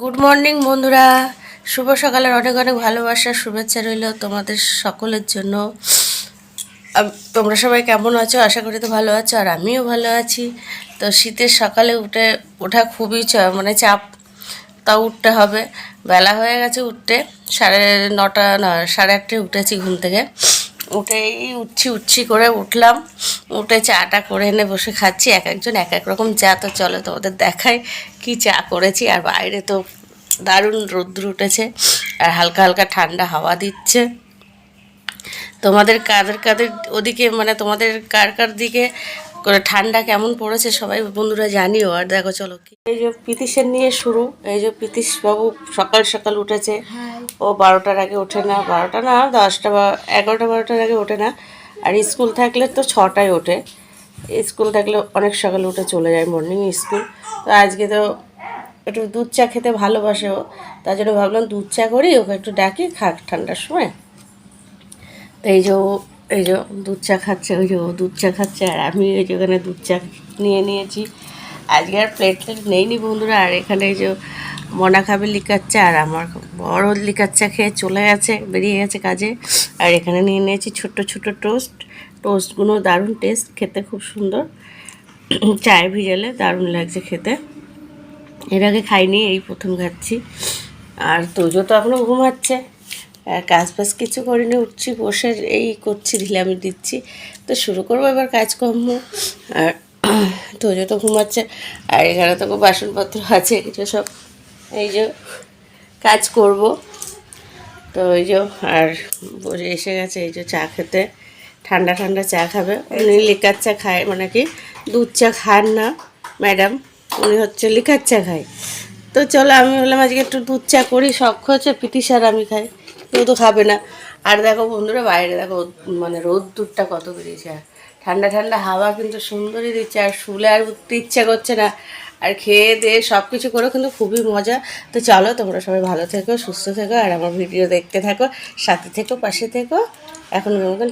Good morning বন্ধুরা, শুভ সকালের অনেক অনেক ভালোবাসা শুভেচ্ছা রইল তোমাদের সকলের জন্য। তোমরা সবাই কেমন আছো? আশা করি তো ভালো আছো, আর আমিও ভালো আছি। তো শীতের সকালে ওঠা খুবই মানে চাপ, তাও উঠতে হবে। বেলা হয়ে গেছে উঠতে, 9:30 না 8:30 উঠেছি ঘুম থেকে। উঠেই উঠছি করে উঠলাম, উঠে চাটা করে এনে বসে খাচ্ছি। এক একজন এক এক রকম চা, তো চলো তোমাদের দেখাই কি চা করেছি। আর বাইরে তো দারুণ রোদ্দুর উঠেছে, আর হালকা হালকা ঠান্ডা হাওয়া দিচ্ছে। তোমাদের কাদের কাদের ওদিকে, মানে তোমাদের কার কার দিকে করে ঠান্ডা কেমন পড়েছে সবাই বন্ধুরা জানিও। আর দেখো চলো, এই যে পিতিশের নিয়ে শুরু। এই যে পিতিশ বাবু সকাল সকাল উঠেছে। ও 12টার আগে ওঠে না, 12টা না 10টা বা 11টা 12টার আগে ওঠে না। আর স্কুল থাকলে তো 6টায় ওঠে। স্কুল থাকলে অনেক সকালে উঠে চলে যায় মর্নিং স্কুল। তো আজকে তো একটু দুধ চা খেতে ভালোবাসে ও, তার জন্য ভাবলাম দুধ চা করি, ওকে একটু ডাকি খাক ঠান্ডার সময়। তো এই যে দুধ চা খাচ্ছে, ওই যে ও দুধ চা খাচ্ছে, আর আমি ওই যে ওখানে দুধ চা নিয়ে নিয়েছি। আজকে আর প্লেট নেইনি বন্ধুরা। আর এখানে এই যে মনা খাবে লিকার চা, আর আমার বড় লিকার চা খেয়ে চলে গেছে, বেরিয়ে গেছে কাজে। আর এখানে নিয়ে নিয়েছি ছোট্ট ছোট্ট টোস্টগুলো দারুণ টেস্ট, খেতে খুব সুন্দর। চায়ে ভিজালে দারুণ লাগছে খেতে। এর আগে খাইনি, এই প্রথম খাচ্ছি। আর তোজো তো এখনও ঘুমাচ্ছে, কাজ বাজ কিছু করিনি, উঠছি বসে এই করছি, ঢিলামি দিচ্ছি। তো শুরু করবো এবার কাজকর্ম। আর তোজো তো ঘুমাচ্ছে, আর এখানে তো বাসনপত্র আছে কিছু সব, এই যে কাজ করব। তো ওই যে আর বসে এসে গেছে এই যে চা খেতে, ঠান্ডা ঠান্ডা চা খাবে। উনি লিকার চা খায়, মানে কি দুধ চা খান না ম্যাডাম, উনি হচ্ছে লিকার চা খায়। তো চলো, আমি বললাম আজকে একটু দুধ চা করি, শখ হচ্ছে পিটিস আর আমি খাই, কেউ তো খাবে না। আর দেখো বন্ধুরা, বাইরে দেখো মানে রোদ্দুরটা কত বেরিয়েছে, আর ঠান্ডা ঠান্ডা হাওয়া কিন্তু সুন্দরই দিচ্ছে। আর শুলে আর উঠতে ইচ্ছা করছে না, আর খেয়ে দিয়ে সব কিছু করে কিন্তু খুবই মজা। তো চলো, তোমরা সবাই ভালো থেকো, সুস্থ থেকো, আর আমার ভিডিও দেখতে থাকো, সাথে থেকো, পাশে থেকো। এখন মতন